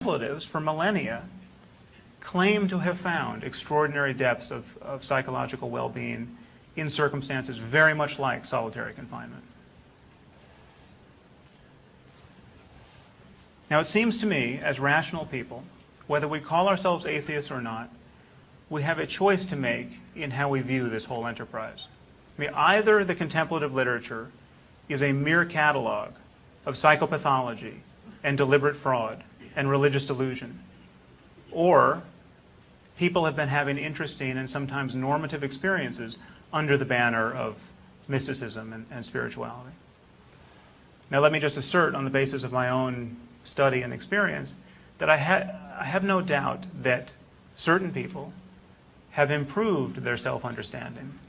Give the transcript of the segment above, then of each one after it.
contemplatives for millennia claim to have found extraordinary depths of psychological well-being in circumstances very much like solitary confinement. Now, it seems to me, as rational people, whether we call ourselves atheists or not, we have a choice to make in how we view this whole enterprise. I mean, either the contemplative literature is a mere catalog of psychopathology and deliberate fraud and religious delusion, or people have been having interesting and sometimes normative experiences under the banner of mysticism and spirituality. Now, let me just assert, on the basis of my own study and experience, that I have no doubt that certain people have improved their self-understanding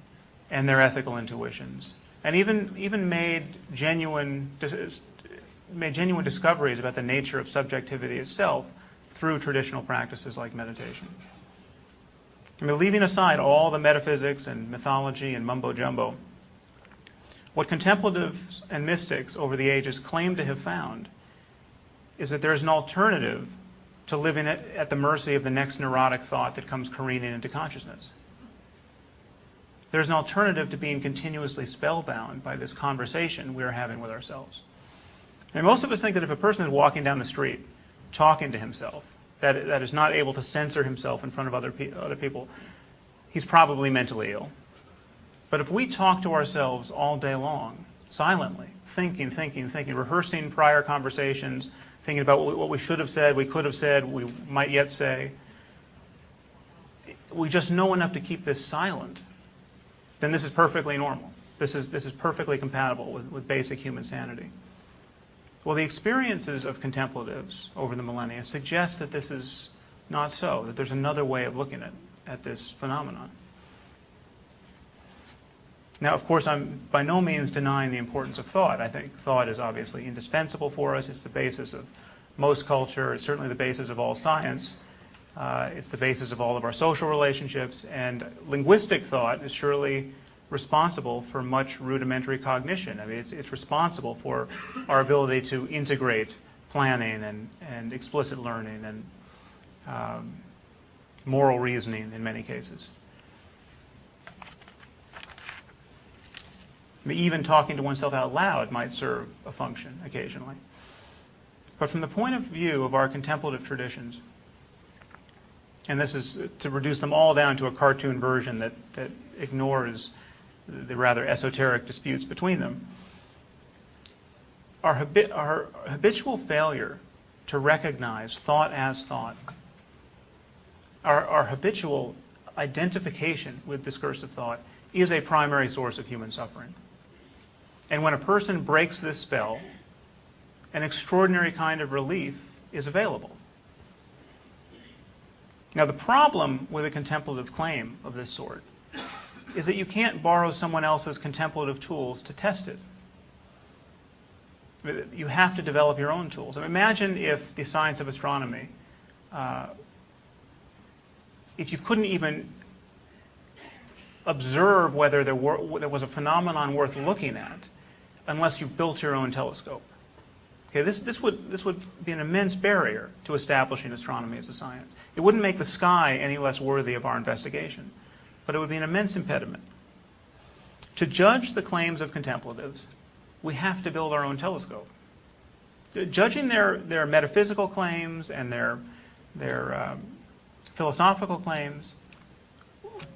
and their ethical intuitions, and even made genuine discoveries about the nature of subjectivity itself through traditional practices like meditation. I mean, leaving aside all the metaphysics and mythology and mumbo-jumbo, what contemplatives and mystics over the ages claim to have found is that there is an alternative to living at the mercy of the next neurotic thought that comes careening into consciousness. There's an alternative to being continuously spellbound by this conversation we are having with ourselves. And most of us think that if a person is walking down the street talking to himself, that is not able to censor himself in front of other people, he's probably mentally ill. But if we talk to ourselves all day long, silently, thinking, rehearsing prior conversations, thinking about what we should have said, we could have said, we might yet say, we just know enough to keep this silent, then this is perfectly normal. This is perfectly compatible with basic human sanity. Well, the experiences of contemplatives over the millennia suggest that this is not so, that there's another way of looking at this phenomenon. Now, of course, I'm by no means denying the importance of thought. I think thought is obviously indispensable for us. It's the basis of most culture. It's certainly the basis of all science. It's the basis of all of our social relationships. And linguistic thought is surely responsible for much rudimentary cognition. I mean, it's responsible for our ability to integrate planning and explicit learning and moral reasoning in many cases. I mean, even talking to oneself out loud might serve a function occasionally. But from the point of view of our contemplative traditions, and this is to reduce them all down to a cartoon version that ignores the rather esoteric disputes between them, our habitual failure to recognize thought as thought, our habitual identification with discursive thought is a primary source of human suffering. And when a person breaks this spell, an extraordinary kind of relief is available. Now, the problem with a contemplative claim of this sort is that you can't borrow someone else's contemplative tools to test it. You have to develop your own tools. I mean, imagine if the science of astronomy, if you couldn't even observe whether there was a phenomenon worth looking at unless you built your own telescope. Okay, this would be an immense barrier to establishing astronomy as a science. It wouldn't make the sky any less worthy of our investigation, but it would be an immense impediment. To judge the claims of contemplatives, we have to build our own telescope. Judging their metaphysical claims and their philosophical claims,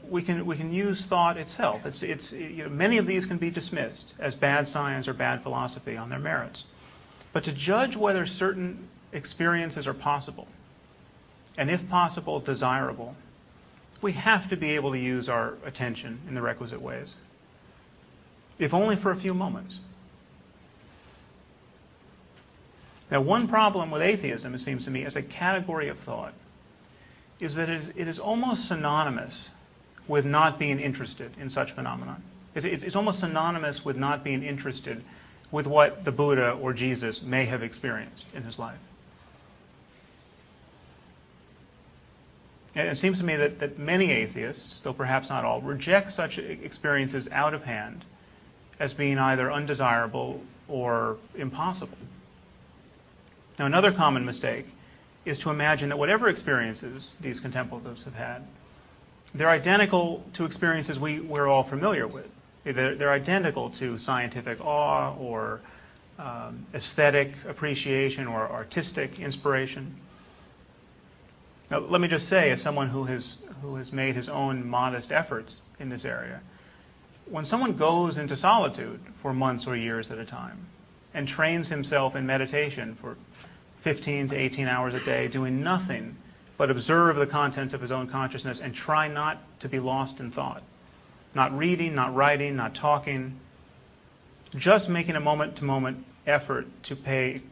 we can use thought itself. Many of these can be dismissed as bad science or bad philosophy on their merits. But to judge whether certain experiences are possible, and if possible, desirable, we have to be able to use our attention in the requisite ways, if only for a few moments. Now, one problem with atheism, it seems to me, as a category of thought, is that it is almost synonymous with not being interested in such phenomenon. It's almost synonymous with not being interested with what the Buddha or Jesus may have experienced in his life. And it seems to me that many atheists, though perhaps not all, reject such experiences out of hand as being either undesirable or impossible. Now, another common mistake is to imagine that whatever experiences these contemplatives have had, they're identical to experiences we're all familiar with. They're identical to scientific awe or aesthetic appreciation or artistic inspiration. Now, let me just say, as someone who has made his own modest efforts in this area, when someone goes into solitude for months or years at a time and trains himself in meditation for 15 to 18 hours a day, doing nothing but observe the contents of his own consciousness and try not to be lost in thought, not reading, not writing, not talking, just making a moment-to-moment effort to pay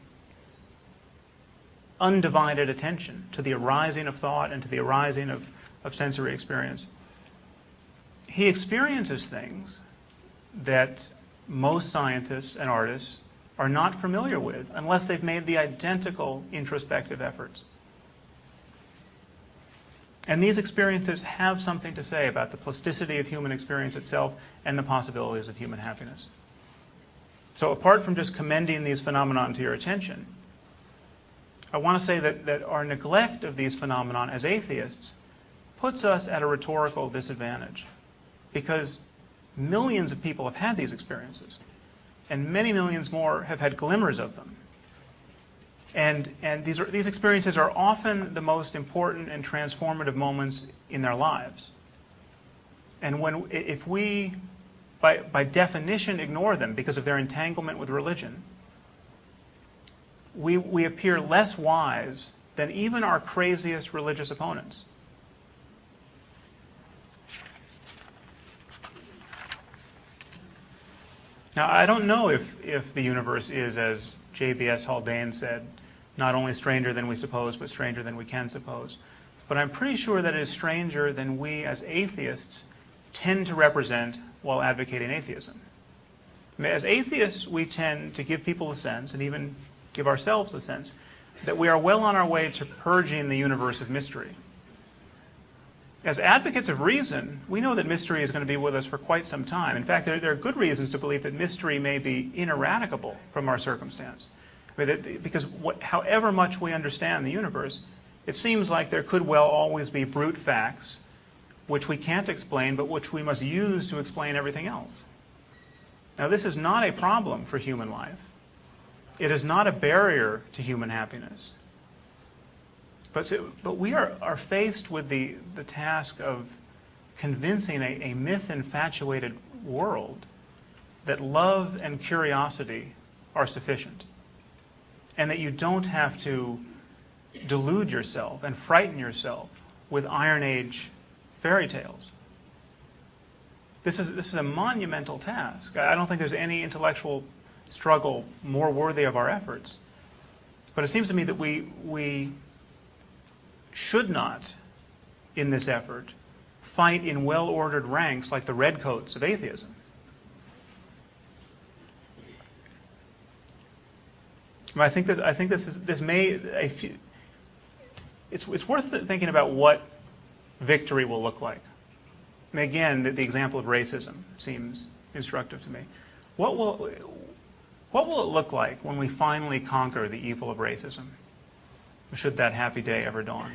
undivided attention to the arising of thought and to the arising of sensory experience. He experiences things that most scientists and artists are not familiar with unless they've made the identical introspective efforts. And these experiences have something to say about the plasticity of human experience itself and the possibilities of human happiness. So apart from just commending these phenomena to your attention, I want to say that our neglect of these phenomena as atheists puts us at a rhetorical disadvantage, because millions of people have had these experiences, and many millions more have had glimmers of them. And these experiences are often the most important and transformative moments in their lives. And if we, by definition, ignore them because of their entanglement with religion, we appear less wise than even our craziest religious opponents. Now, I don't know if the universe is, as J.B.S. Haldane said, not only stranger than we suppose, but stranger than we can suppose. But I'm pretty sure that it is stranger than we as atheists tend to represent while advocating atheism. I mean, as atheists, we tend to give people a sense, and even give ourselves a sense, that we are well on our way to purging the universe of mystery. As advocates of reason, we know that mystery is going to be with us for quite some time. In fact, there are good reasons to believe that mystery may be ineradicable from our circumstance. I mean, because however much we understand the universe, it seems like there could well always be brute facts which we can't explain, but which we must use to explain everything else. Now, this is not a problem for human life. It is not a barrier to human happiness. But we are faced with the task of convincing a myth-infatuated world that love and curiosity are sufficient, and that you don't have to delude yourself and frighten yourself with Iron Age fairy tales. This is a monumental task. I don't think there's any intellectual struggle more worthy of our efforts. But it seems to me that we should not, in this effort, fight in well-ordered ranks like the redcoats of atheism. I think it's worth thinking about what victory will look like. I mean, again, the example of racism seems instructive to me. What will it look like when we finally conquer the evil of racism, should that happy day ever dawn?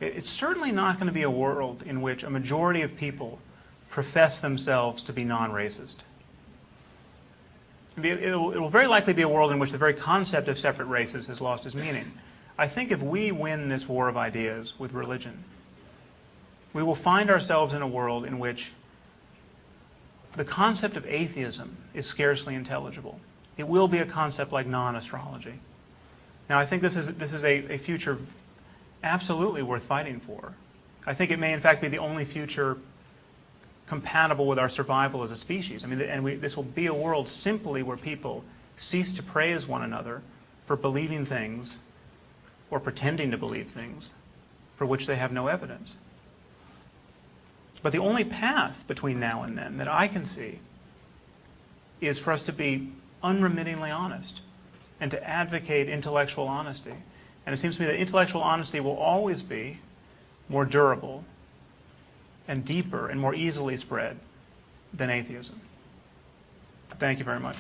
It's certainly not going to be a world in which a majority of people profess themselves to be non-racist. It will very likely be a world in which the very concept of separate races has lost its meaning. I think if we win this war of ideas with religion, we will find ourselves in a world in which the concept of atheism is scarcely intelligible. It will be a concept like non-astrology. Now, I think this is a future absolutely worth fighting for. I think it may, in fact, be the only future compatible with our survival as a species. I mean, this will be a world simply where people cease to praise one another for believing things or pretending to believe things for which they have no evidence. But the only path between now and then that I can see is for us to be unremittingly honest and to advocate intellectual honesty. And it seems to me that intellectual honesty will always be more durable and deeper and more easily spread than atheism. Thank you very much.